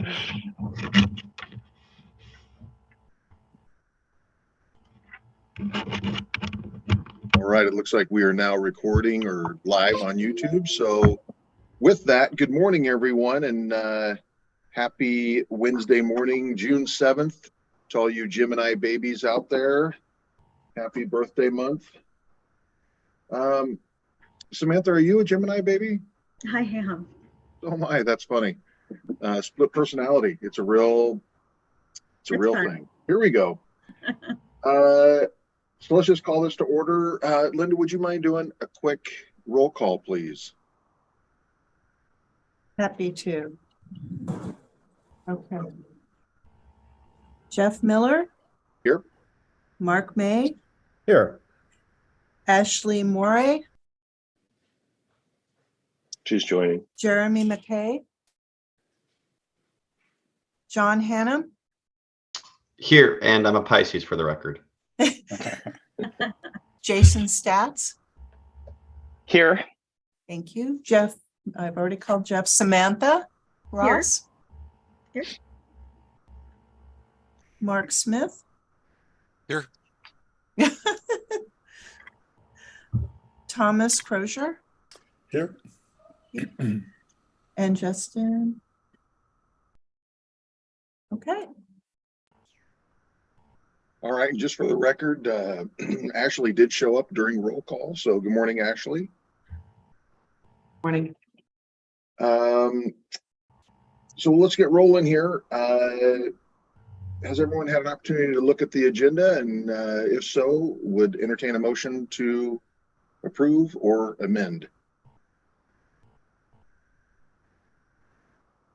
All right, it looks like we are now recording or live on YouTube. So with that, good morning, everyone, and happy Wednesday morning, June 7th, to all you Gemini babies out there. Happy birthday month. Samantha, are you a Gemini baby? I am. Oh my, that's funny. Split personality. It's a real thing. Here we go. So let's just call this to order. Linda, would you mind doing a quick roll call, please? Happy to. Okay. Jeff Miller? Here. Mark May? Here. Ashley Morey? She's joining. Jeremy McKay? John Hannum? Here, and I'm a Pisces for the record. Jason Stats? Here. Thank you. Jeff, I've already called Jeff. Samantha Ross? Here. Mark Smith? Here. Thomas Crozier? Here. And Justin? Okay. All right, and just for the record, Ashley did show up during roll call. So good morning, Ashley. Morning. So let's get rolling here. Has everyone had an opportunity to look at the agenda? And if so, would entertain a motion to approve or amend?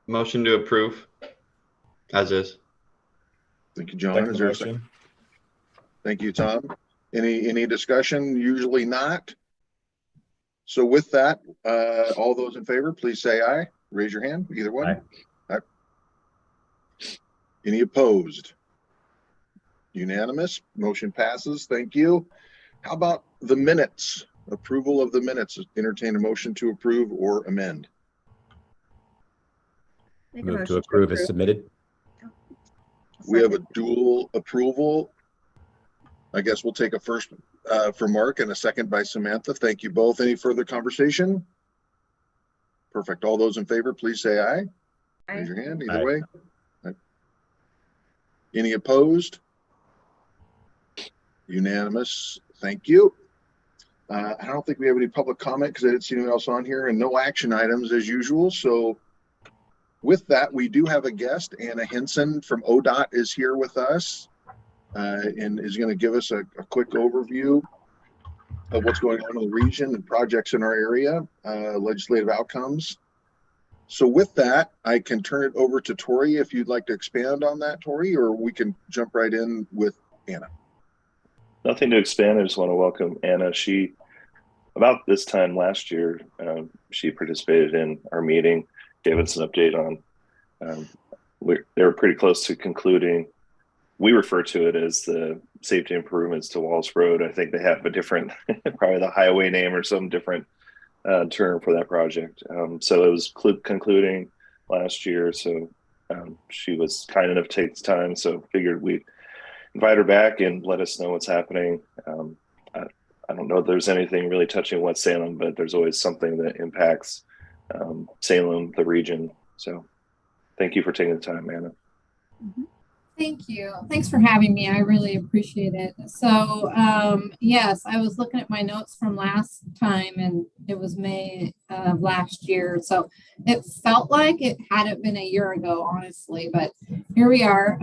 Motion to approve, as is. Thank you, John. Is there a second? Thank you, Tom. Any discussion? Usually not. So with that, all those in favor, please say aye. Raise your hand, either one. Aye. Any opposed? Unanimous. Motion passes. Thank you. How about the minutes? Approval of the minutes. Entertain a motion to approve or amend. Move to approve as submitted. We have a dual approval. I guess we'll take a first for Mark and a second by Samantha. Thank you both. Any further conversation? Perfect. All those in favor, please say aye. Aye. Raise your hand either Aye. way. Aye. Any opposed? Unanimous. Thank you. I don't think we have any public comment because I didn't see anyone else on here, and no action items as usual. So with that, we do have a guest. Anna Henson from ODOT is here with us and is going to give us a quick overview of what's going on in the region and projects in our area, legislative outcomes. So with that, I can turn it over to Tori if you'd like to expand on that, Tori, or we can jump right in with Anna. Nothing to expand. I just want to welcome Anna. About this time last year, she participated in our meeting, gave us an update on, they were pretty close to concluding. We refer to it as the safety improvements to Walls Road. I think they have a different, probably the highway name or some different term for that project. So it was concluding last year. So she was kind enough to take the time. So figured we'd invite her back and let us know what's happening. I don't know if there's anything really touching West Salem, but there's always something that impacts Salem, the region. So thank you for taking the time, Anna. Mm-hmm. Thank you. Thanks for having me. I really appreciate it. So yes, I was looking at my notes from last time and it was May of last year. So it felt like it hadn't been a year ago, honestly, but here we are.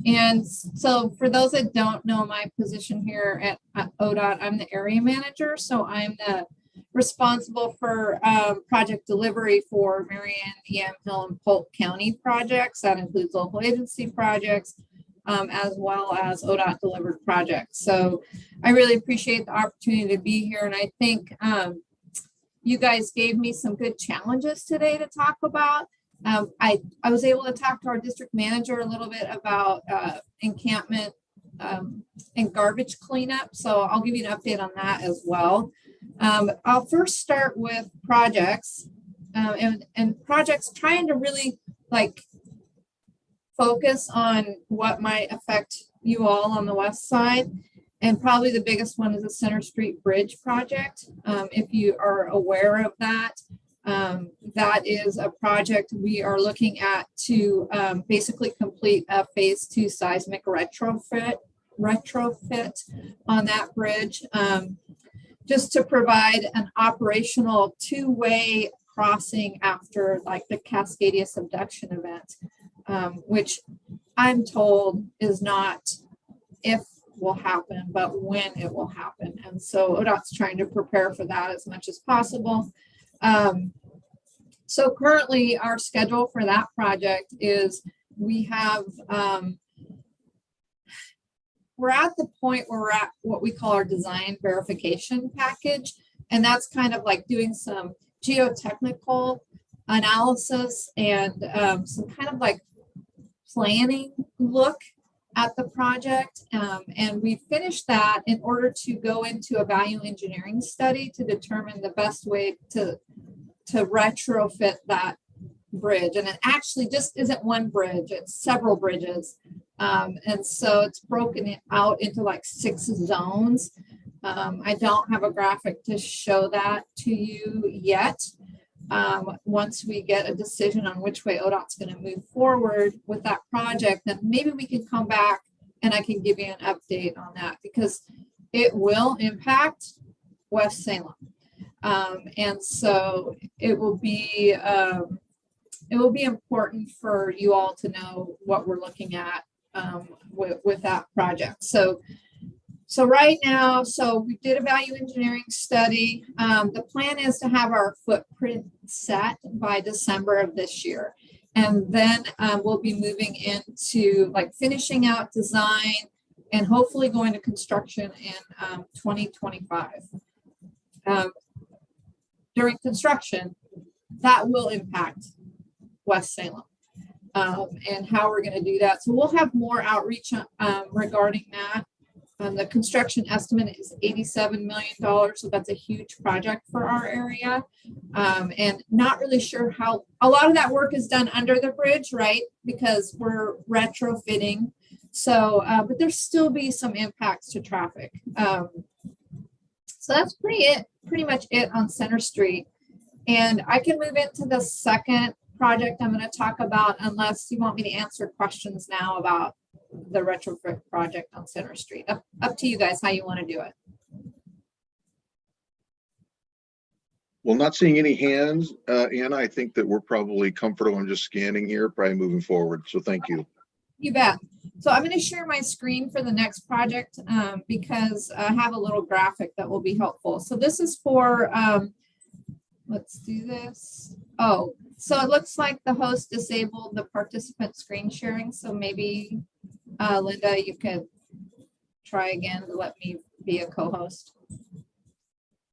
And so for those that don't know my position here at ODOT, I'm the area manager. So I'm the responsible for project delivery for Marion, Yamhill, and Polk County projects. That includes local agency projects, as well as ODOT delivered projects. So I really appreciate the opportunity to be here. And I think you guys gave me some good challenges today to talk about. I was able to talk to our district manager a little bit about encampment and garbage cleanup. So I'll give you an update on that as well. I'll first start with projects and projects trying to really like focus on what might affect you all on the west side. And probably the biggest one is the Center Street Bridge project. If you are aware of that, that is a project we are looking at to basically complete a phase 2 seismic retrofit on that bridge, just to provide an operational two-way crossing after like the Cascadia subduction event, which I'm told is not if will happen, but when it will happen. And so ODOT's trying to prepare for that as much as possible. So currently our schedule for that project is we have, we're at the point where we're at what we call our design verification package. And that's kind of like doing some geotechnical analysis and some kind of like planning look at the project. And we finished that in order to go into a value engineering study to determine the best way to retrofit that bridge. And it actually just isn't one bridge, it's several bridges. And so it's broken it out into like 6 zones. I don't have a graphic to show that to you yet. Once we get a decision on which way ODOT's going to move forward with that project, then maybe we can come back and I can give you an update on that, because it will impact West Salem. And so it will be important for you all to know what we're looking at with that project. So right now, we did a value engineering study. The plan is to have our footprint set by December of this year. And then we'll be moving into like finishing out design and hopefully going to construction in 2025. During construction, that will impact West Salem and how we're going to do that. So we'll have more outreach regarding that. The construction estimate is $87 million. So that's a huge project for our area. And not really sure how, a lot of that work is done under the bridge, right? Because we're retrofitting. So, but there's still be some impacts to traffic. So that's pretty much it on Center Street. And I can move into the second project I'm going to talk about, unless you want me to answer questions now about the retrofit project on Center Street. Up to you guys how you want to do it. Well, not seeing any hands, Anna, I think that we're probably comfortable in just scanning here, probably moving forward. So thank you. You bet. So I'm going to share my screen for the next project because I have a little graphic that will be helpful. So this is for, let's do this. Oh, so it looks like the host disabled the participant screen sharing. So maybe Linda, you could try again to let me be a co-host.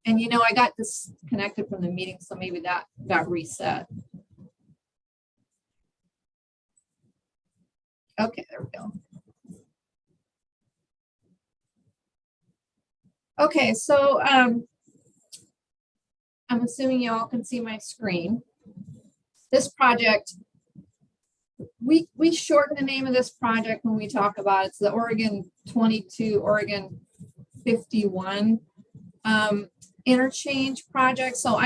And you know, I got disconnected from the meeting, so maybe that got reset. Okay, there we go. Okay, so I'm assuming you all can see my screen. This project, we shorten the name of this project when we talk about it. It's the Oregon 22, Oregon 51 interchange project. So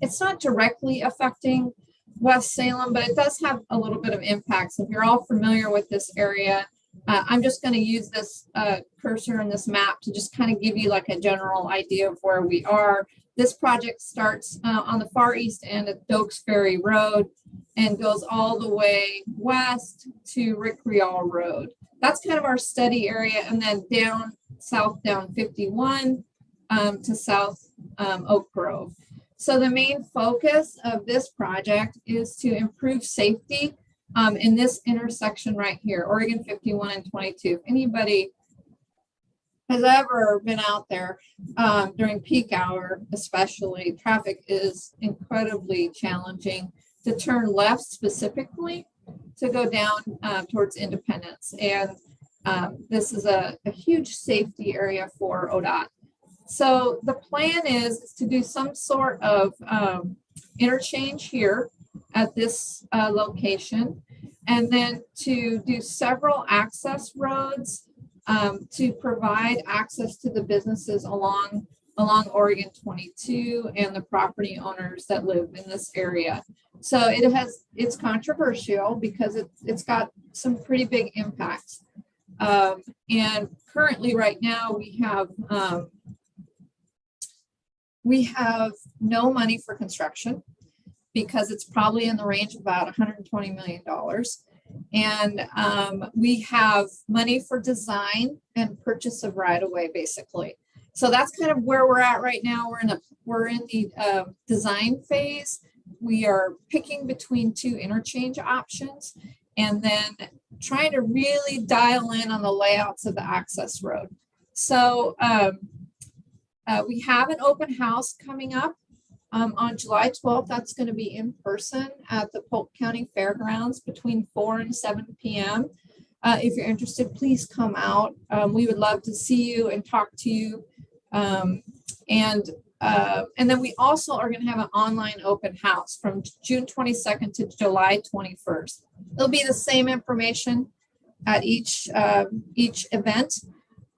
it's not directly affecting West Salem, but it does have a little bit of impact. So if you're all familiar with this area, I'm just going to use this cursor and this map to just kind of give you like a general idea of where we are. This project starts on the far east end of Dokes Ferry Road and goes all the way west to Rick Rial Road. That's kind of our study area, and then down south down 51 to South Oak Grove. So the main focus of this project is to improve safety in this intersection right here, Oregon 51 and 22. If anybody has ever been out there during peak hour, especially, traffic is incredibly challenging to turn left specifically to go down towards Independence. And this is a huge safety area for ODOT. So the plan is to do some sort of interchange here at this location. And then to do several access roads to provide access to the businesses along Oregon 22 and the property owners that live in this area. So it's controversial because it's got some pretty big impacts. And currently right now we have no money for construction because it's probably in the range of about $120 million. And we have money for design and purchase of right-of-way, basically. So that's kind of where we're at right now. We're in the design phase. We are picking between two interchange options and then trying to really dial in on the layouts of the access road. So we have an open house coming up on July 12th. That's going to be in person at the Polk County Fairgrounds between 4 and 7 p.m. If you're interested, please come out. We would love to see you and talk to you. And then we also are going to have an online open house from June 22nd to July 21st. It'll be the same information at each event.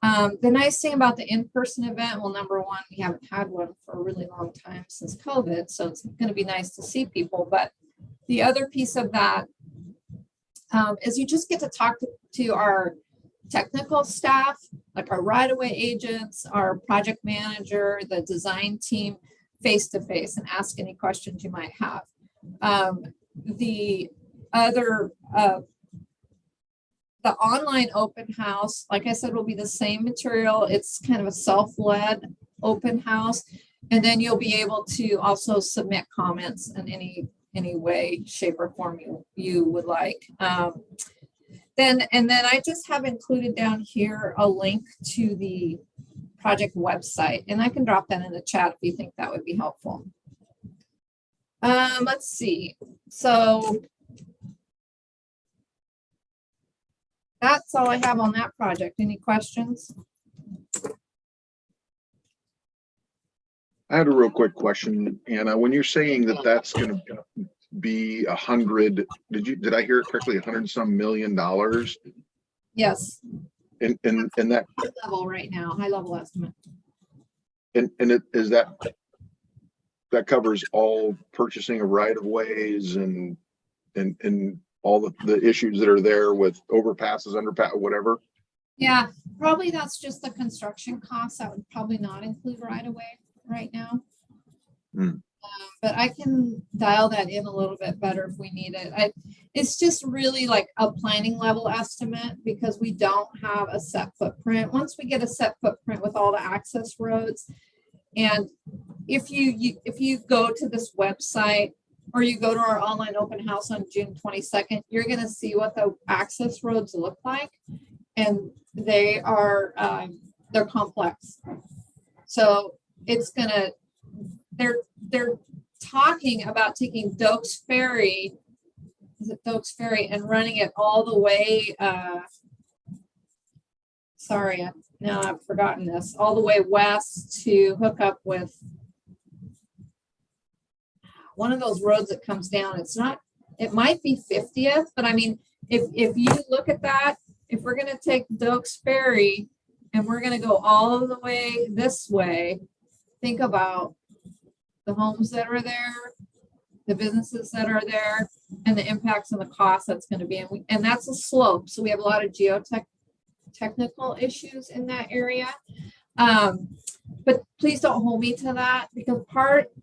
The nice thing about the in-person event, well, number one, we haven't had one for a really long time since COVID, so it's going to be nice to see people. But the other piece of that is you just get to talk to our technical staff, like our right-of-way agents, our project manager, the design team, face-to-face, and ask any questions you might have. The online open house, like I said, will be the same material. It's kind of a self-led open house. And then you'll be able to also submit comments in any way, shape, or form you would like. Then I just have included down here a link to the project website, and I can drop that in the chat if you think that would be helpful. Let's see. So that's all I have on that project. Any questions? I had a real quick question, Anna. When you're saying that that's going to be 100, did I hear it correctly? 100 some million dollars? Yes. And that High level right now, high level estimate. and is that covers all purchasing of right of ways and all the issues that are there with overpasses, underpass, whatever? Yeah, probably that's just the construction costs. That would probably not include right away right now. But I can dial that in a little bit better if we need it. It's just really like a planning level estimate because we don't have a set footprint. Once we get a set footprint with all the access roads, and if you go to this website or you go to our online open house on June 22nd, you're going to see what the access roads look like, and they are they're complex. So it's gonna they're talking about taking Doak's Ferry, and running it all the way. Sorry, now I've forgotten this. All the way west to hook up with one of those roads that comes down. It might be 50th, but I mean, if you look at that, if we're going to take Doak's Ferry and we're going to go all the way this way, think about the homes that are there, the businesses that are there, and the impacts and the cost that's going to be. And that's a slope. So we have a lot of technical issues in that area. But please don't hold me to that because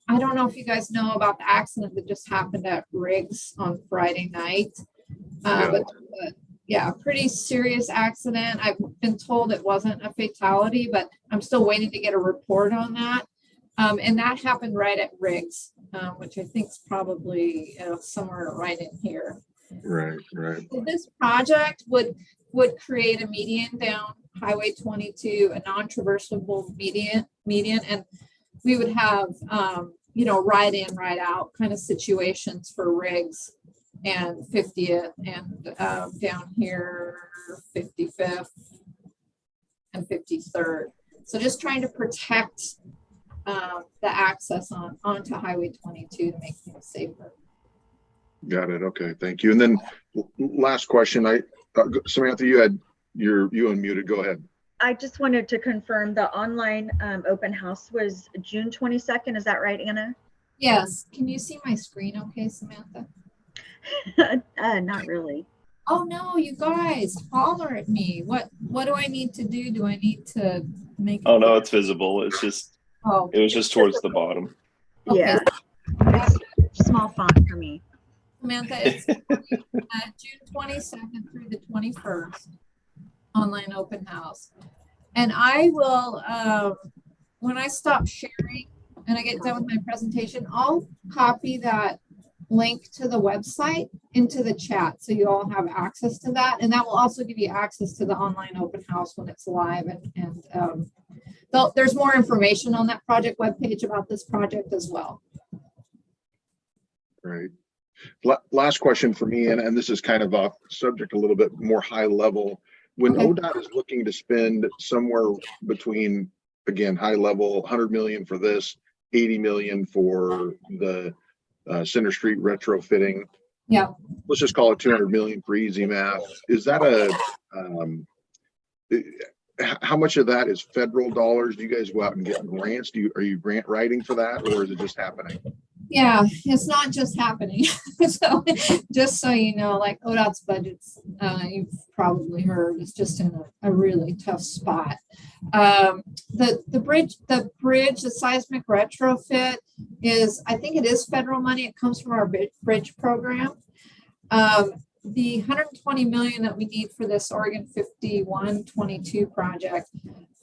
I don't know if you guys know about the accident that just happened at Riggs on Friday night. But yeah, pretty serious accident. I've been told it wasn't a fatality, but I'm still waiting to get a report on that. And that happened right at Riggs, which I think is probably somewhere right in here. Right. So this project would create a median down Highway 22, a non-traversable median, and we would have right in, right out kind of situations for Riggs and 50th and down here 55th and 53rd. So just trying to protect the access onto Highway 22 to make things safer. Got it. Okay, thank you. And then last question, Samantha, you unmuted. Go ahead. I just wanted to confirm the online open house was June 22nd. Is that right, Anna? Yes. Can you see my screen okay, Samantha? Not really. Oh no, you guys, holler at me. What do I need to do? Do I need to make? Oh no, it's visible. It's just, Oh, it was just towards the bottom. okay. Yeah, it's small font for me. Samantha, it's June 22nd through the 21st, online open house. And I will, when I stop sharing and I get done with my presentation, I'll copy that link to the website into the chat so you all have access to that. And that will also give you access to the online open house when it's live. And there's more information on that project webpage about this project as well. Right. Last question for me, and this is kind of off subject, a little bit more high level. When Okay. ODOT is looking to spend somewhere between, again, high level, 100 million for this, 80 million for the Center Street retrofitting. Yeah. Let's just call it 200 million for easy math. Is that how much of that is federal dollars? Do you guys go out and get grants? Are you grant writing for that, or is it just happening? Yeah, it's not just happening. So just so you know, like ODOT's budgets, you've probably heard, is just in a really tough spot. The bridge, the seismic retrofit is, I think it is federal money. It comes from our bridge program. The 120 million that we need for this Oregon 5122 project,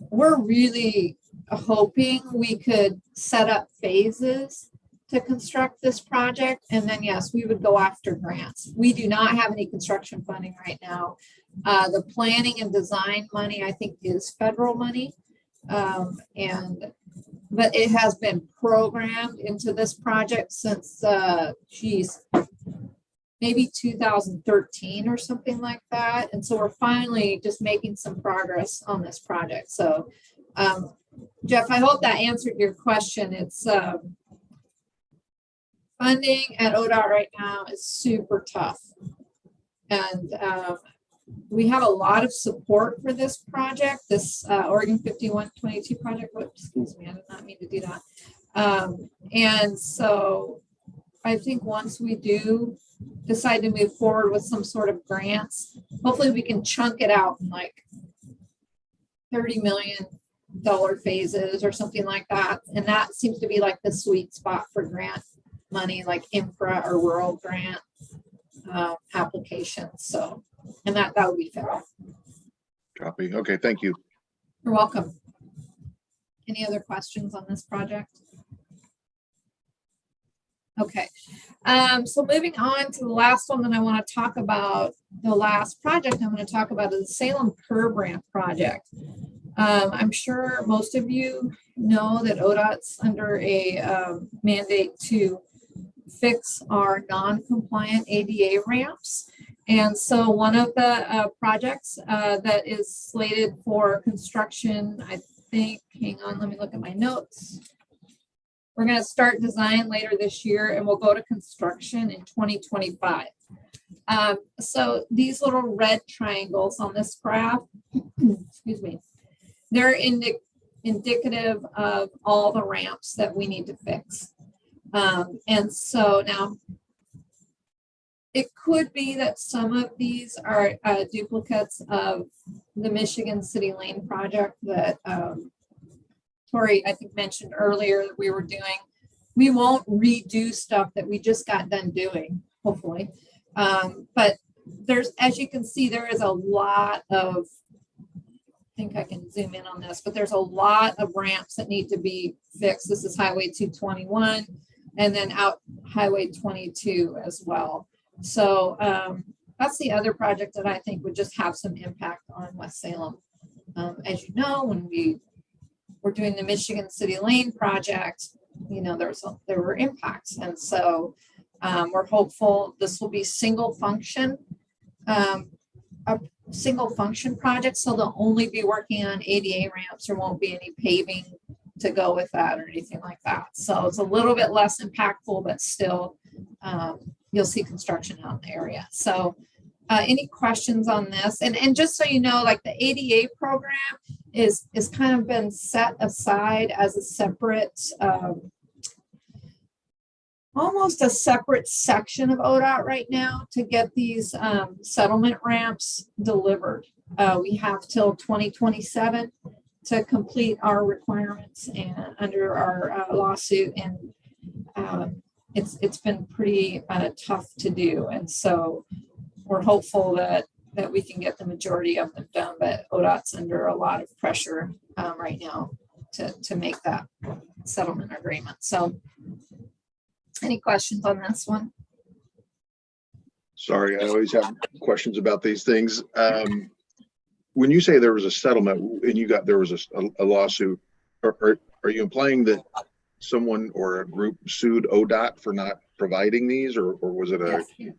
we're really hoping we could set up phases to construct this project. And then, yes, we would go after grants. We do not have any construction funding right now. The planning and design money, I think, is federal money. But it has been programmed into this project since, maybe 2013 or something like that. And so we're finally just making some progress on this project. So, Jeff, I hope that answered your question. It's, funding at ODOT right now is super tough. And we have a lot of support for this project, this Oregon 5122 project. Whoops, excuse me, I did not mean to do that. And so I think once we do decide to move forward with some sort of grants, hopefully we can chunk it out in like $30 million phases or something like that. And that seems to be like the sweet spot for grant money, like infra or rural grant applications. So, and that would be fair. Copy. Okay, thank you. You're welcome. Any other questions on this project? Okay, so moving on to the last one that I want to talk about, the last project I'm going to talk about is the Salem curb ramp project. I'm sure most of you know that ODOT's under a mandate to fix our non-compliant ADA ramps. And so one of the projects that is slated for construction, I think, hang on, let me look at my notes. We're going to start design later this year and we'll go to construction in 2025. So these little red triangles on this graph, excuse me, they're indicative of all the ramps that we need to fix. And so now it could be that some of these are duplicates of the Michigan City Lane project that Tori, I think, mentioned earlier that we were doing. We won't redo stuff that we just got done doing, hopefully. But there's, as you can see, there is a lot of, I think I can zoom in on this, but there's a lot of ramps that need to be fixed. This is Highway 221 and then out Highway 22 as well. So that's the other project that I think would just have some impact on West Salem. As you know, when we're doing the Michigan City Lane project, you know, there were impacts. And so we're hopeful this will be single function, a single function project. So they'll only be working on ADA ramps. There won't be any paving to go with that or anything like that. So it's a little bit less impactful, but still, you'll see construction out in the area. So any questions on this? And just so you know, like the ADA program is kind of been set aside as a separate, almost a separate section of ODOT right now to get these settlement ramps delivered. We have till 2027 to complete our requirements and under our lawsuit, and it's been pretty tough to do. And so we're hopeful that we can get the majority of them done, but ODOT's under a lot of pressure right now to make that settlement agreement. So any questions on this one? Sorry, I always have questions about these things. When you say there was a settlement and there was a lawsuit, are you implying that someone or a group sued ODOT for not providing these, or was it a? Yes.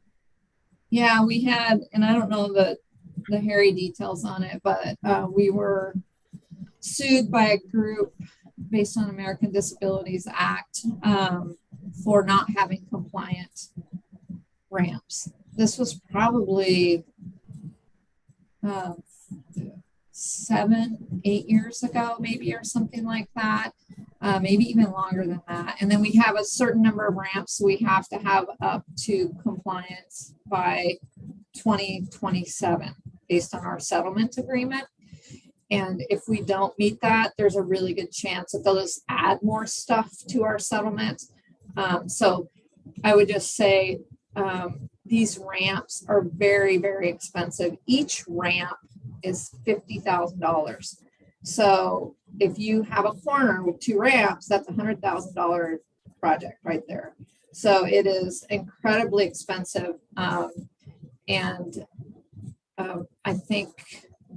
Yeah, we had, and I don't know the hairy details on it, but we were sued by a group based on American Disabilities Act for not having compliant ramps. This was probably 7, 8 years ago, maybe, or something like that. Maybe even longer than that. And then we have a certain number of ramps we have to have up to compliance by 2027 based on our settlement agreement. And if we don't meet that, there's a really good chance that they'll just add more stuff to our settlement. So I would just say these ramps are very, very expensive. Each ramp is $50,000. So if you have a corner with 2 ramps, that's $100,000 project right there. So it is incredibly expensive. And I think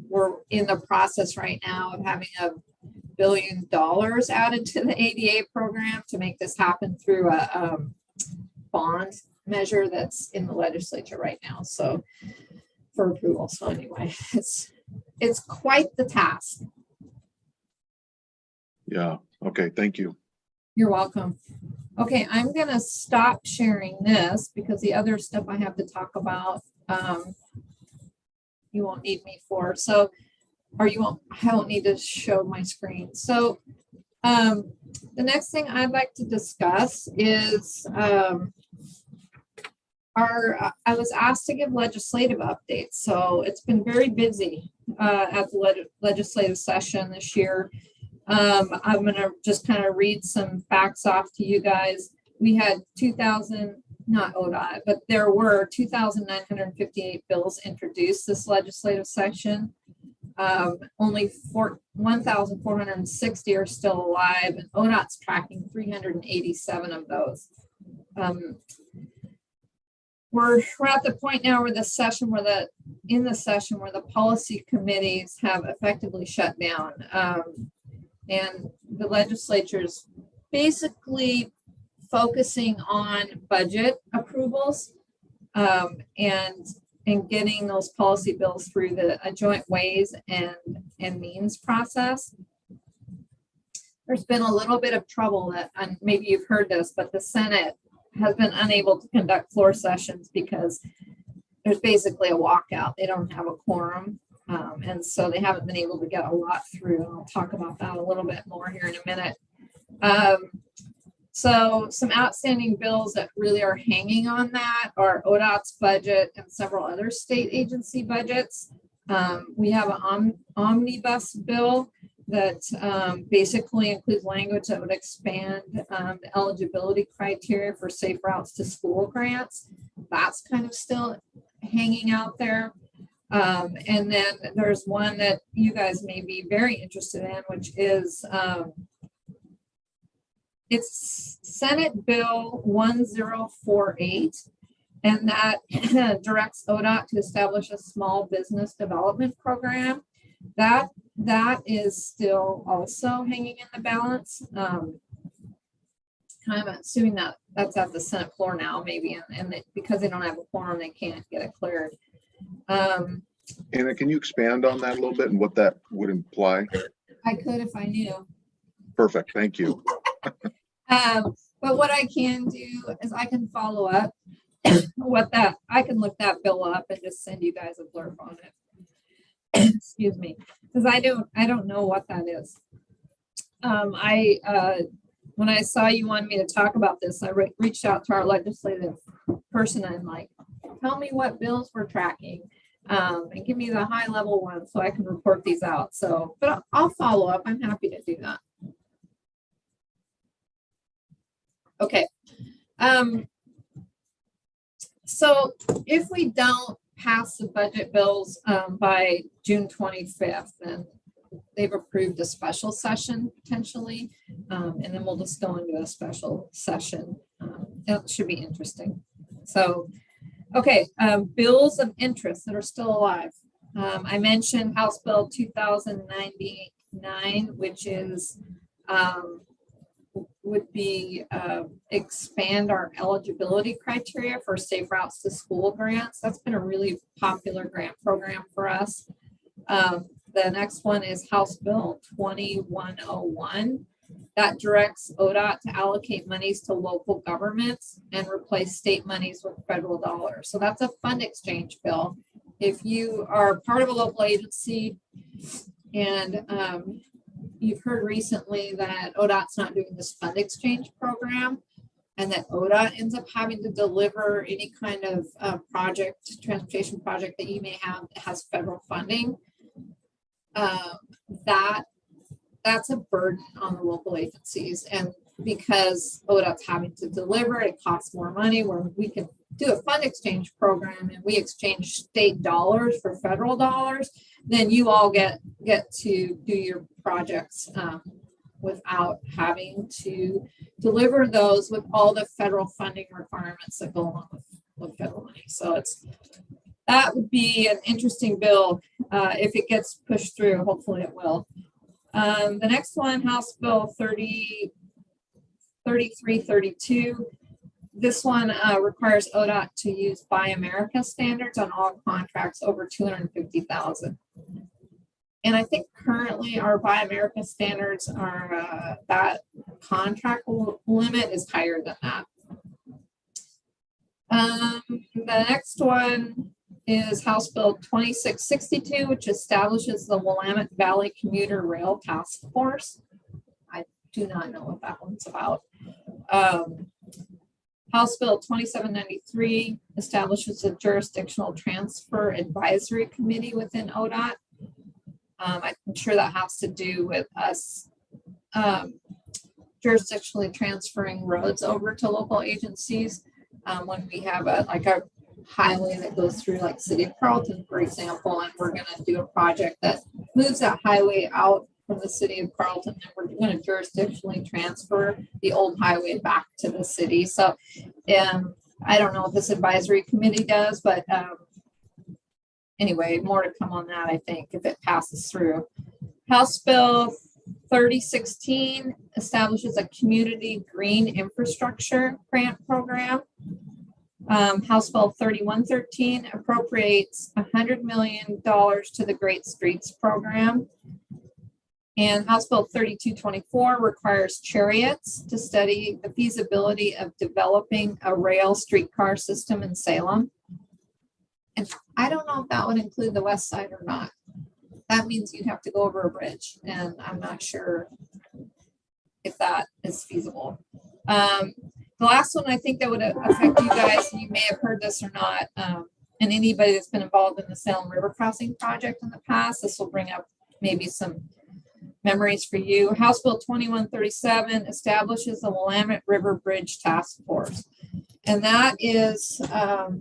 we're in the process right now of having $1 billion added to the ADA program to make this happen through a bond measure that's in the legislature right now. So for approval. So anyway, it's quite the task. Yeah. Okay. Thank you. You're welcome. Okay, I'm gonna stop sharing this because the other stuff I have to talk about, you won't need me for. So, or I won't need to show my screen. So, the next thing I'd like to discuss is I was asked to give legislative updates. So it's been very busy at the legislative session this year. I'm going to just kind of read some facts off to you guys. We had 2,000, not ODOT, but there were 2,958 bills introduced this legislative session. Only 1,460 are still alive, and ODOT's tracking 387 of those. We're at the point now where in the session where the policy committees have effectively shut down. And the legislature's basically focusing on budget approvals and getting those policy bills through the joint ways and means process. There's been a little bit of trouble that, and maybe you've heard this, but the Senate has been unable to conduct floor sessions because there's basically a walkout. They don't have a quorum. And so they haven't been able to get a lot through. I'll talk about that a little bit more here in a minute. So some outstanding bills that really are hanging on that are ODOT's budget and several other state agency budgets. We have an omnibus bill that basically includes language that would expand the eligibility criteria for safe routes to school grants. That's kind of still hanging out there. And then there's one that you guys may be very interested in, which is it's Senate Bill 1048, and that directs ODOT to establish a small business development program. That is still also hanging in the balance. I'm assuming that that's at the Senate floor now, maybe, and because they don't have a quorum, they can't get it cleared. Anna, can you expand on that a little bit and what that would imply? I could if I knew. Perfect. Thank you. But what I can do is I can follow up I can look that bill up and just send you guys a blurb on it. Excuse me, because I don't know what that is. When I saw you wanted me to talk about this, I reached out to our legislative person and like, tell me what bills we're tracking, and give me the high level ones so I can report these out. So, but I'll follow up. I'm happy to do that. Okay. So if we don't pass the budget bills by June 25th, then they've approved a special session potentially, and then we'll just go into a special session. It should be interesting. So, okay, bills of interest that are still alive. I mentioned House Bill 2099, which is would be expand our eligibility criteria for Safe Routes to School grants. That's been a really popular grant program for us. The next one is House Bill 2101. That directs ODOT to allocate monies to local governments and replace state monies with federal dollars. So that's a fund exchange bill. If you are part of a local agency and you've heard recently that ODOT's not doing this fund exchange program, and that ODOT ends up having to deliver any kind of project, transportation project that you may have that has federal funding, that's a burden on the local agencies. And because ODOT's having to deliver, it costs more money, where we can do a fund exchange program and we exchange state dollars for federal dollars, then you all get to do your projects without having to deliver those with all the federal funding requirements that go along with federal money. So that would be an interesting bill if it gets pushed through. Hopefully it will. The next one, House Bill 3332. This one requires ODOT to use Buy America standards on all contracts over $250,000. And I think currently our Buy America standards are that contract limit is higher than that. The next one is House Bill 2662, which establishes the Willamette Valley Commuter Rail Task Force. I do not know what that one's about. House Bill 2793 establishes a jurisdictional transfer advisory committee within ODOT. I'm sure that has to do with us jurisdictionally transferring roads over to local agencies. When we have a highway that goes through like City of Carlton, for example, and we're going to do a project that moves that highway out from the City of Carlton, and we're going to jurisdictionally transfer the old highway back to the city. So I don't know what this advisory committee does, but anyway, more to come on that, I think, if it passes through. House Bill 3016 establishes a community green infrastructure grant program. House Bill 3113 appropriates $100 million to the Great Streets program. And House Bill 3224 requires chariots to study the feasibility of developing a rail streetcar system in Salem. And I don't know if that would include the west side or not. That means you'd have to go over a bridge, and I'm not sure if that is feasible. The last one I think that would affect you guys, and you may have heard this or not, and anybody that's been involved in the Salem River Crossing project in the past, this will bring up maybe some memories for you. House Bill 2137 establishes the Willamette River Bridge Task Force. And that is a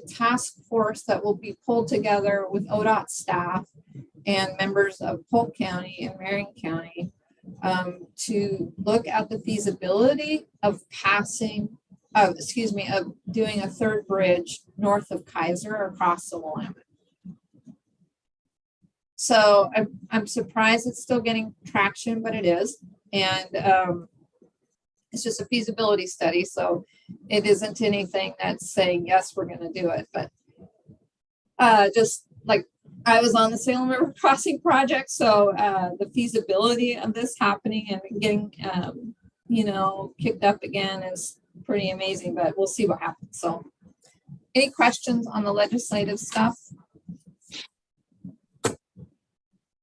task force that will be pulled together with ODOT staff and members of Polk County and Marion County to look at the feasibility of doing a third bridge north of Kaiser across the Willamette. So I'm surprised it's still getting traction, but it is. And it's just a feasibility study. So it isn't anything that's saying, yes, we're going to do it. But just like I was on the Salem River Crossing project. So the feasibility of this happening and getting, kicked up again is pretty amazing, but we'll see what happens. So any questions on the legislative stuff?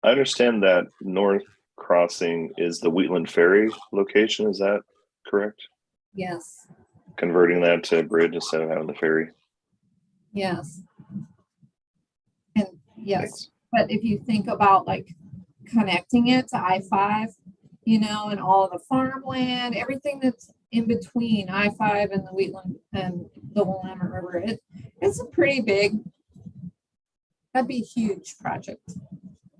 I understand that North Crossing is the Wheatland Ferry location. Is that correct? Yes, Converting that to a bridge instead of having the ferry. yes. And yes, Thanks. but if you think about like connecting it to I-5, you know, and all the farmland, everything that's in between I-5 and the Wheatland and the Willamette River, it's a pretty big, that'd be a huge project.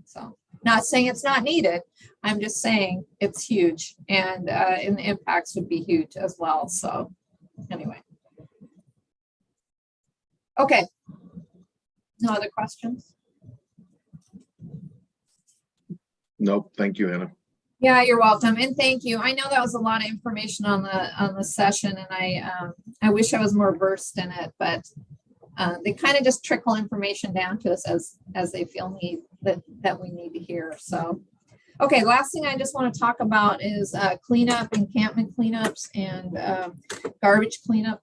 So not saying it's not needed. I'm just saying it's huge, and the impacts would be huge as well. So anyway. Okay. No other questions? Nope. Thank you, Anna. Yeah, you're welcome, and thank you. I know that was a lot of information on the session, and I wish I was more versed in it, but they kind of just trickle information down to us as they feel need that we need to hear. So, okay, last thing I just want to talk about is cleanup, encampment cleanups, and garbage cleanup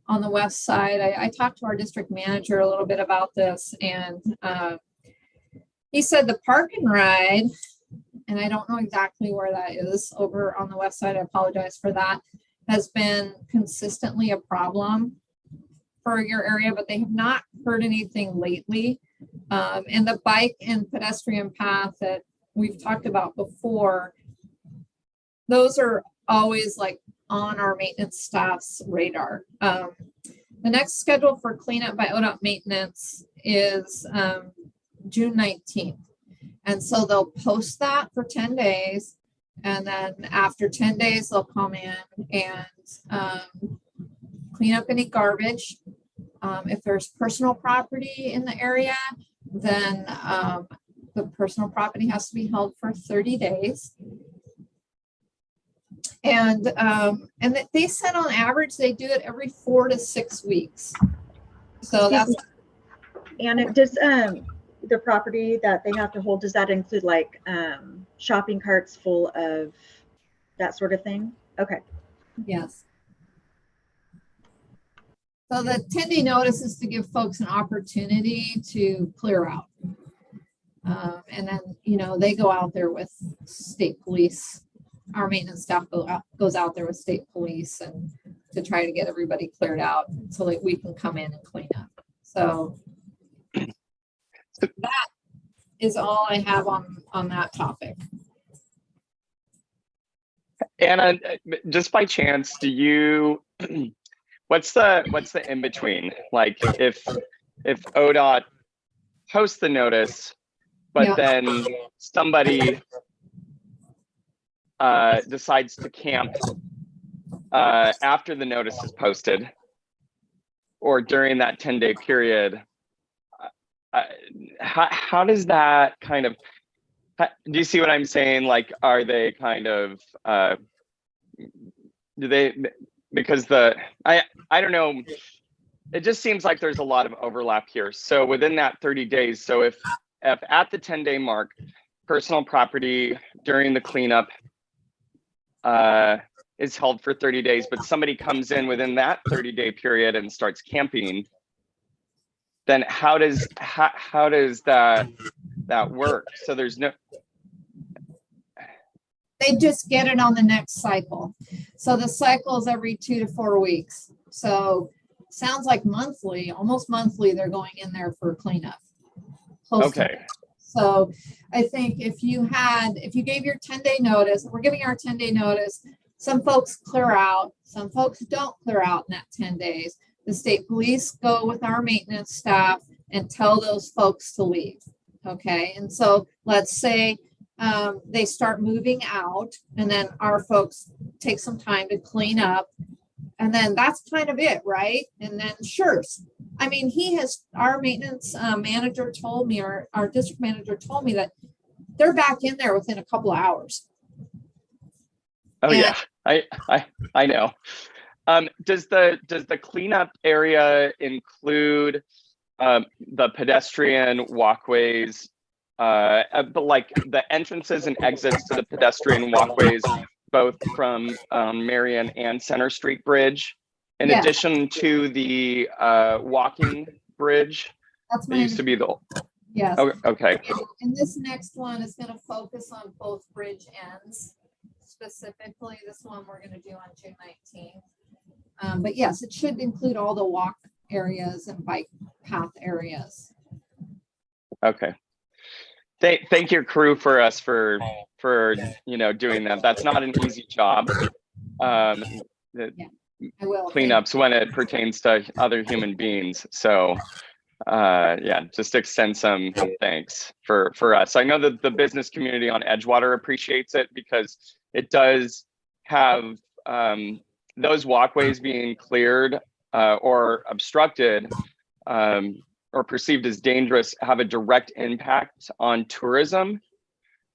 on the west side. I talked to our district manager a little bit about this, and he said the park and ride, and I don't know exactly where that is over on the west side, I apologize for that, has been consistently a problem for your area, but they have not heard anything lately. And the bike and pedestrian path that we've talked about before, those are always like on our maintenance staff's radar. The next schedule for cleanup by ODOT maintenance is June 19th. And so they'll post that for 10 days. And then after 10 days, they'll come in and clean up any garbage. If there's personal property in the area, then the personal property has to be held for 30 days. And they said on average, they do it every 4 to 6 weeks. So that's. And it does, the property that they have to hold, does that include like shopping carts full of that sort of thing? Okay. Yes. So the 10-day notice is to give folks an opportunity to clear out. And then, you know, they go out there with state police. Our maintenance staff goes out there with state police and to try to get everybody cleared out so that we can come in and clean up. So that is all I have on that topic. Anna, just by chance, do you, what's the in between? Like if ODOT posts the notice, but then somebody decides to camp after the notice is posted or during that 10-day period, how does that kind of, do you see what I'm saying? Like, are they kind of, do they, because I don't know, it just seems like there's a lot of overlap here. So within that 30 days, so if at the 10-day mark, personal property during the cleanup is held for 30 days, but somebody comes in within that 30-day period and starts camping, then how does that work? So there's no. They just get it on the next cycle. So the cycle is every 2 to 4 weeks. So sounds like monthly, almost monthly, they're going in there for cleanup. Okay. So I think if you gave your 10-day notice, we're giving our 10-day notice, some folks clear out, some folks don't clear out in that 10 days. The state police go with our maintenance staff and tell those folks to leave. Okay. And so let's say they start moving out, and then our folks take some time to clean up, and then that's kind of it, right? And then sure, I mean, our maintenance manager told me, or our district manager told me that they're back in there within a couple of hours. Oh yeah, I know. Does the cleanup area include the pedestrian walkways, but like the entrances and exits to the pedestrian walkways both from Marion and Center Street Bridge, in Yes. addition to the walking bridge. That's It my, used to be the, yes. oh, okay, And this next one is gonna focus on both bridge ends. Specifically, this one we're gonna do on June 19th. But yes, it should include all the walk areas and bike path areas. okay. Thank your crew for us for doing that. That's not an easy job. I will. Cleanups when it pertains to other human beings. So yeah, just extend some thanks for us. I know that the business community on Edgewater appreciates it because it does have those walkways being cleared or obstructed or perceived as dangerous have a direct impact on tourism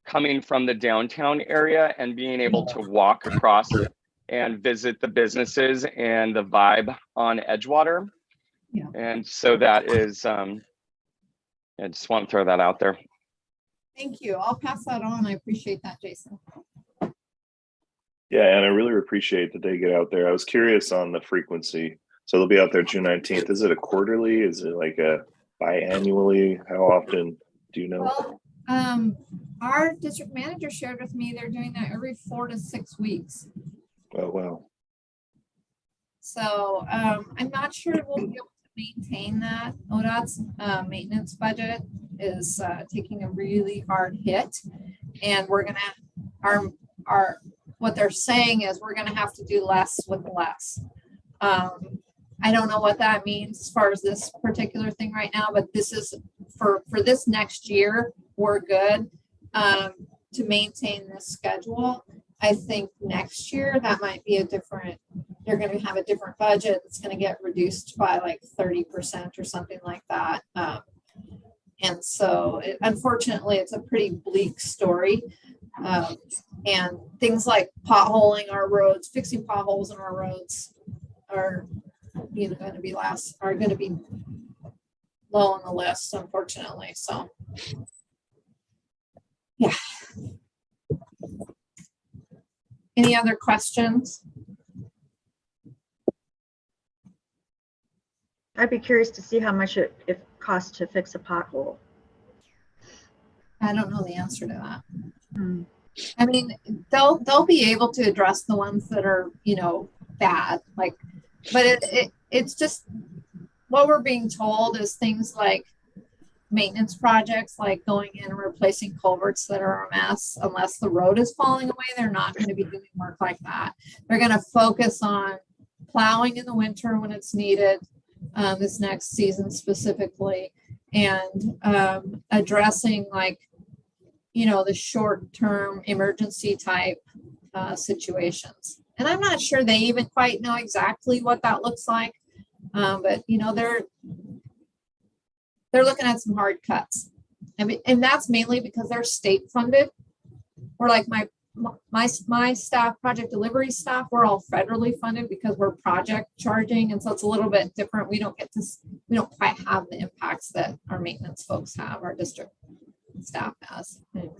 coming from the downtown area and being able to walk across and visit the businesses and the vibe on Edgewater. Yeah. And so that is, I just want to throw that out there. Thank you. I'll pass that on. I appreciate that, Jason. Yeah, and I really appreciate that they get out there. I was curious on the frequency. So they'll be out there June 19th. Is it a quarterly? Is it like a biannually? How often do you know? Well, our district manager shared with me they're doing that every 4 to 6 weeks. Oh, wow. So I'm not sure we'll be able to maintain that. ODOT's maintenance budget is taking a really hard hit, and we're gonna what they're saying is we're gonna have to do less with less. I don't know what that means as far as this particular thing right now, but this is for this next year, we're good to maintain this schedule. I think next year that might be they're going to have a different budget. It's going to get reduced by like 30% or something like that. And so unfortunately, it's a pretty bleak story. And things like potholing our roads, fixing potholes in our roads are going to be low on the list, unfortunately. So yeah. Any other questions? I'd be curious to see how much it costs to fix a pothole. I don't know the answer to that. Hmm. I mean, they'll be able to address the ones that are, bad, but it's just what we're being told is things like maintenance projects, like going in and replacing culverts that are a mess. Unless the road is falling away, they're not going to be doing work like that. They're going to focus on plowing in the winter when it's needed, this next season specifically, and addressing the short-term emergency type situations. And I'm not sure they even quite know exactly what that looks like, but they're looking at some hard cuts. I mean, and that's mainly because they're state funded. Or like my staff, project delivery staff, we're all federally funded because we're project charging. And so it's a little bit different. We don't quite have the impacts that our maintenance folks have, our district staff has. Anyway.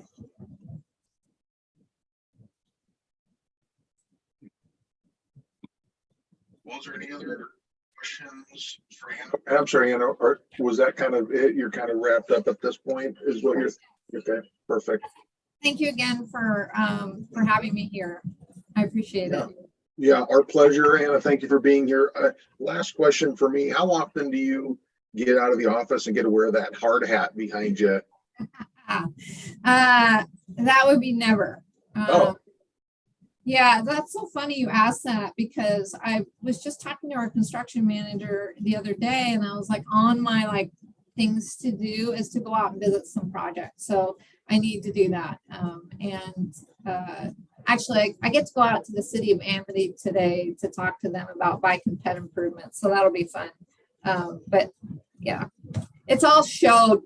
Was there any other questions for Anna? I'm sorry, Anna, or was that kind of it? You're kind of wrapped up at this point, is what you're okay? Perfect. Thank you again for having me here. I appreciate it. Yeah, our pleasure, Anna. Thank you for being here. Last question for me: how often do you get out of the office and get to wear that hard hat behind you? That would be never. Oh. Yeah, that's so funny you asked that, because I was just talking to our construction manager the other day, and I was like, on my things to do is to go out and visit some projects. So I need to do that. Actually, I get to go out to the city of Amity today to talk to them about bike and ped improvements. So that'll be fun. But yeah, it's all showed,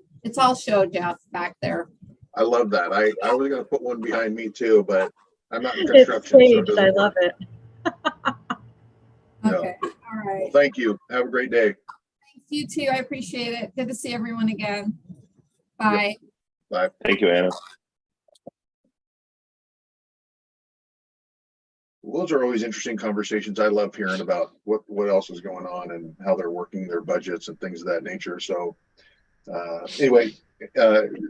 Jeff, back there. I love that. I was going to put one behind me too, but I'm not in It's construction. staged. So I love it. Okay. All right. Well, thank you. Have a great day. Thanks, you too. I appreciate it. Good to see everyone again. Bye. Bye. Thank you, Anna. Those are always interesting conversations. I love hearing about what else is going on and how they're working their budgets and things of that nature. So anyway,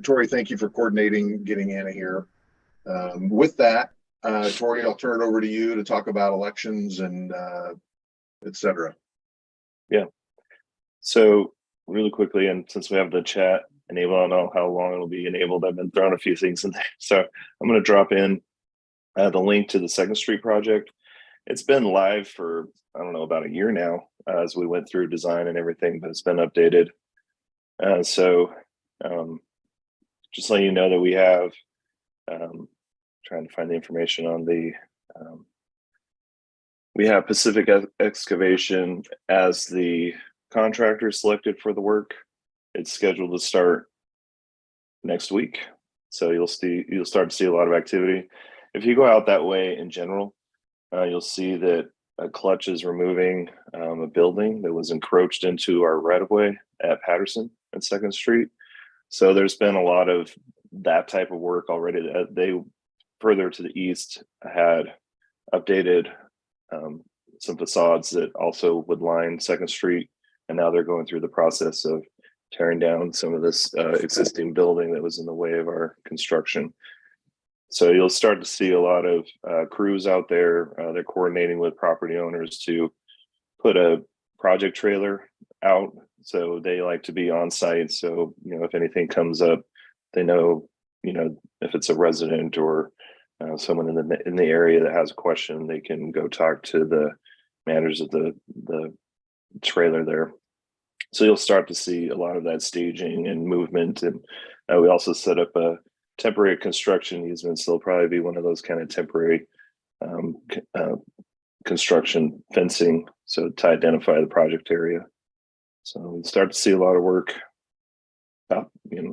Tori, thank you for coordinating getting Anna here. With that, Tori, I'll turn it over to you to talk about elections and et cetera. Yeah. So really quickly, and since we have the chat enabled, I don't know how long it'll be enabled. I've been throwing a few things in there. So I'm going to drop in the link to the 2nd Street project. It's been live for, I don't know, about a year now as we went through design and everything, but it's been updated. Just letting you know that we have, trying to find the information on the, we have Pacific Excavation as the contractor selected for the work. It's scheduled to start next week. So you'll start to see a lot of activity. If you go out that way in general, you'll see that Clutch is removing a building that was encroached into our right-of-way at Patterson and 2nd Street. So there's been a lot of that type of work already. They further to the east had updated some facades that also would line 2nd Street, and now they're going through the process of tearing down some of this existing building that was in the way of our construction. So you'll start to see a lot of crews out there. They're coordinating with property owners to put a project trailer out. So they like to be on site. So, if anything comes up, they know, if it's a resident or someone in the area that has a question, they can go talk to the managers of the trailer there. So you'll start to see a lot of that staging and movement. And we also set up a temporary construction easement. So there'll probably be one of those kind of temporary construction fencing, so to identify the project area. So we'll start to see a lot of work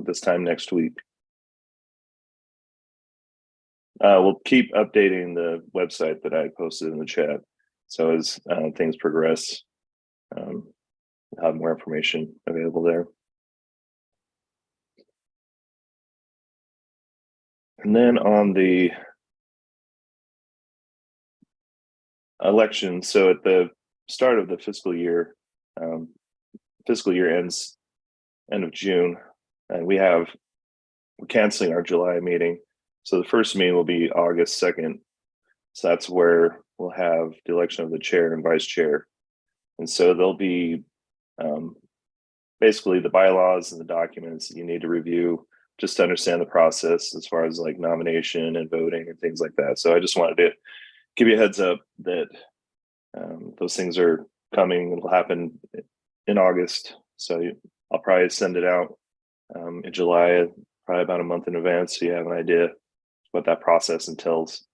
this time next week. We'll keep updating the website that I posted in the chat. So as things progress, we'll have more information available there. And then on the election, so at the start of the fiscal year ends end of June, and we're canceling our July meeting. So the first meeting will be August 2nd. So that's where we'll have the election of the chair and vice chair. And so there'll be basically the bylaws and the documents that you need to review just to understand the process as far as like nomination and voting and things like that. So I just wanted to give you a heads up that those things are coming. It'll happen in August. So I'll probably send it out in July, probably about a month in advance, so you have an idea what that process entails.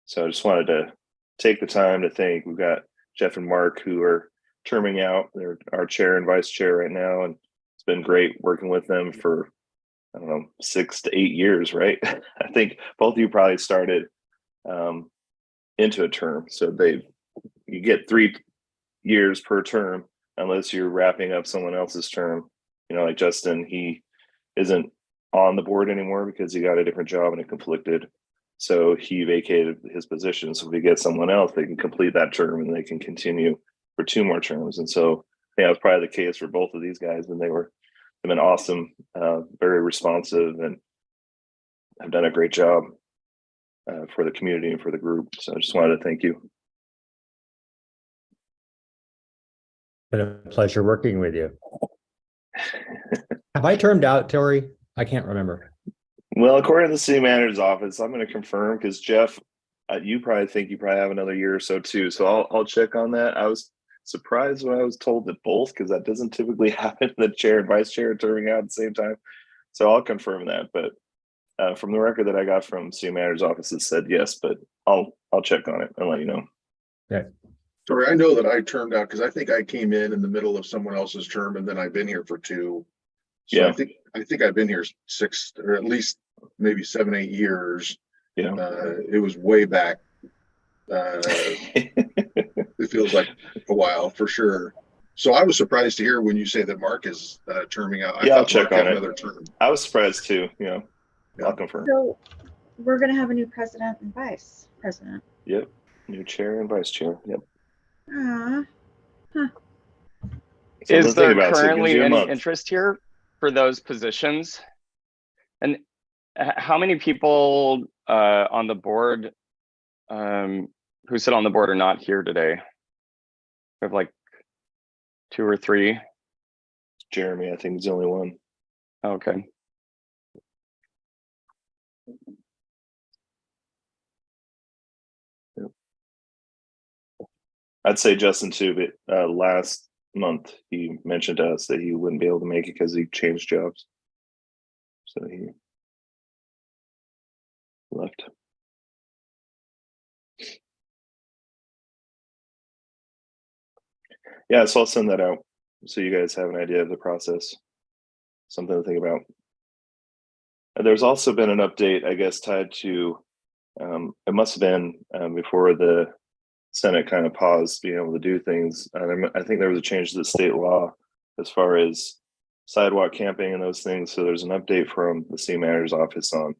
So I just wanted to take the time to thank. We've got Jeff and Mark who are terming out. They're our chair and vice chair right now, and it's been great working with them for, I don't know, 6 to 8 years, right? I think both of you probably started into a term. So you get 3 years per term unless you're wrapping up someone else's term. Like Justin, he isn't on the board anymore because he got a different job and it conflicted. So he vacated his position. So if we get someone else, they can complete that term and they can continue for 2 more terms. And so that was probably the case for both of these guys. And they've been awesome, very responsive, and have done a great job for the community and for the group. So I just wanted to thank you. Been a pleasure working with you. Have I termed out, Tori? I can't remember. Well, according to the city manager's office, I'm going to confirm because Jeff, you probably have another year or so too. So I'll check on that. I was surprised when I was told that both, because that doesn't typically happen. The chair and vice chair terming out at the same time. So I'll confirm that. But from the record that I got from city manager's office, it said yes. But I'll check on it and let you know. Okay. Sorry, I know that I termed out because I think I came in the middle of someone else's term, and then I've been here for 2. So Yeah. I think I've been here 6 or at least maybe 7, 8 years. Yeah. It was way back. It feels like a while for sure. So I was surprised to hear when you say that Mark is terming out. Yeah, I'll thought check Mark had on it. another term. I was surprised too. I'll confirm. So we're going to have a new president and vice president. Yep. New chair and vice chair. Yep. Ah, Something Is to think there about, so it gives currently you a any month. interest here for those positions? And how many people on the board who sit on the board are not here today? We have like 2 or 3. Jeremy, I think, is the only one. Okay. I'd say Justin too, but last month he mentioned to us that he wouldn't be able to make it because he changed jobs. So he left. Yeah, so I'll send that out so you guys have an idea of the process. Something to think about. And there's also been an update, I guess, tied to it must have been before the Senate kind of paused being able to do things. And I think there was a change to the state law as far as sidewalk camping and those things. So there's an update from the city manager's office on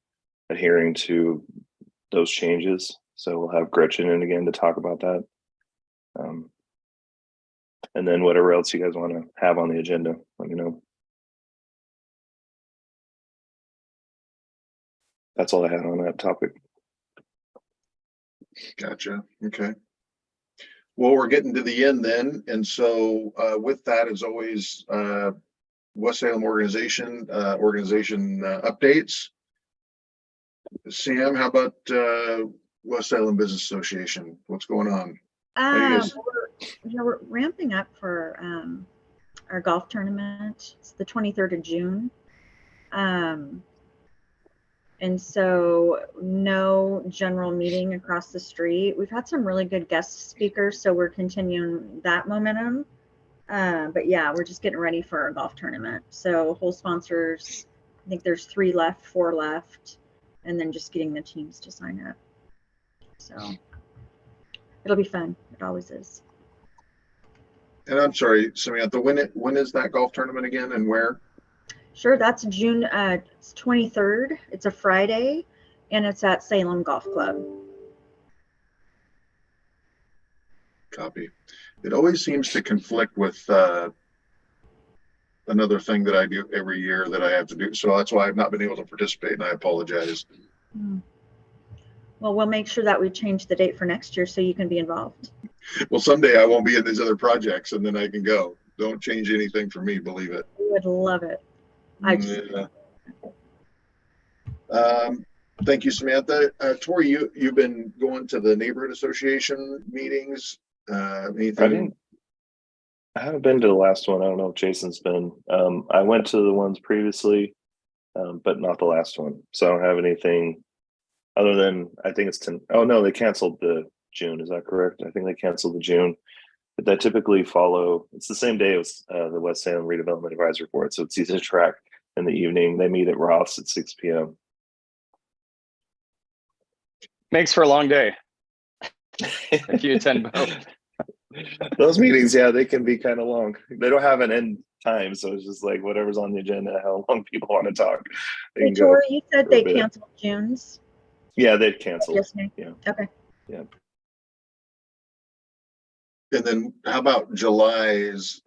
adhering to those changes. So we'll have Gretchen in again to talk about that. And then whatever else you guys want to have on the agenda, let me know. That's all I had on that topic. Gotcha. Okay. Well, we're getting to the end then. And so with that, as always, West Salem organization updates. Sam, how about West Salem Business Association? What's going on? we're ramping up for our golf tournament. It's the 23rd of June. And so no general meeting across the street. We've had some really good guest speakers, so we're continuing that momentum. But yeah, we're just getting ready for our golf tournament. So whole sponsors, I think there's 3 left, 4 left, and then just getting the teams to sign up. So it'll be fun. It always is. And I'm sorry, Samantha, when is that golf tournament again and where? Sure, that's June 23rd. It's a Friday, and it's at Salem Golf Club. Copy. It always seems to conflict with another thing that I do every year that I have to do. So that's why I've not been able to participate, and I apologize. Well, we'll make sure that we change the date for next year so you can be involved. Well, someday I won't be in these other projects, and then I can go. Don't change anything for me, believe it. We would love it. Thank you, Samantha. Tori, you've been going to the neighborhood association meetings. Anything? I haven't been to the last one. I don't know if Jason's been. I went to the ones previously, but not the last one. So I don't have anything other than I think it's 10. Oh no, they canceled the June. Is that correct? I think they canceled the June. But they typically follow. It's the same day as the West Salem Redevelopment Advisory Board, so it's easy to track. In the evening, they meet at Ross at 6 p.m. Makes for a long day if you attend both. Those meetings, yeah, they can be kind of long. They don't have an end time, so it's just like whatever's on the agenda, how long people want to talk. Hey, Tori, you said they canceled June's. Yeah, they've canceled. Yes, yeah. Okay. Yeah. And then how about July's,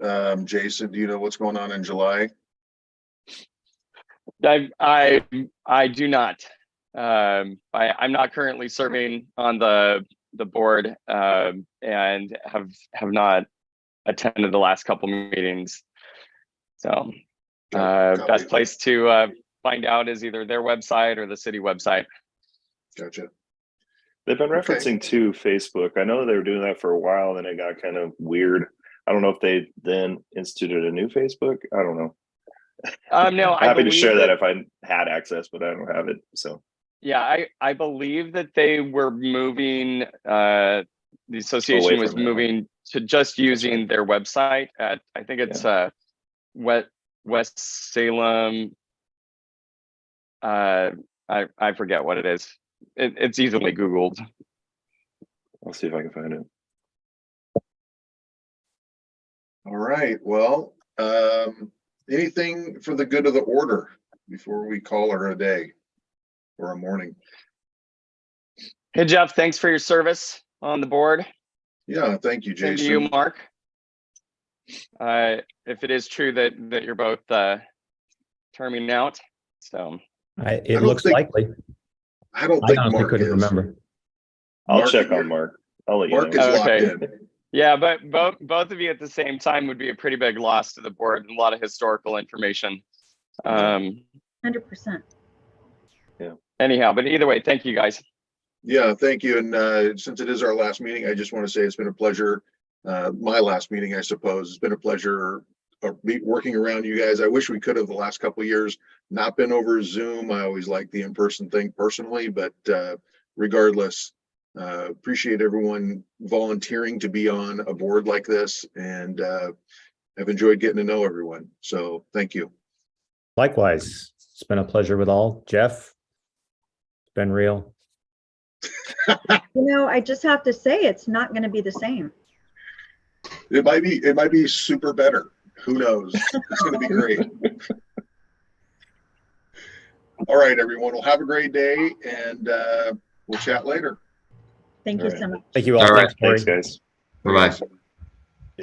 Jason? Do you know what's going on in July? I do not. I'm not currently serving on the board and have not attended the last couple meetings. So best place to find out is either their website or the city website. Gotcha. They've been referencing to Facebook. I know they were doing that for a while, then it got kind of weird. I don't know if they then instituted a new Facebook. I don't know. No, I'm happy to share that if I had access, but I don't have it. So yeah, I believe that they were moving. The association was moving to just using their website at. I think it's West Salem. I forget what it is. It's easily Googled. I'll see if I can find it. All right. Well, anything for the good of the order before we call her a day or a morning? Hey, Jeff, thanks for your service. on the board. Yeah, thank you, Same Jason. to you, Mark. If it is true that you're both terming out, so I It don't looks think- likely. I don't I think honestly Mark couldn't is. remember. I'll Mark- check on Mark. I'll let you Mark know. is locked Okay. in. yeah, but both of you at the same time would be a pretty big loss to the board and a lot of historical information. 100%. Anyhow, but either way, thank you guys. Yeah, thank you. And since it is our last meeting, I just want to say it's been a pleasure. My last meeting, I suppose. It's been a pleasure working around you guys. I wish we could have the last couple of years not been over Zoom. I always like the in-person thing personally, but regardless, appreciate everyone volunteering to be on a board like this, and I've enjoyed getting to know everyone. So thank you. Likewise, it's been a pleasure with all. Jeff, it's been real. I just have to say, it's not going to be the same. It might be super better. Who knows? It's going to be great. All right, everyone. Well, have a great day, and we'll chat later. Thank All you right. so much. Thank you all. All right. Thanks, Tori. Thanks, guys. Bye-bye.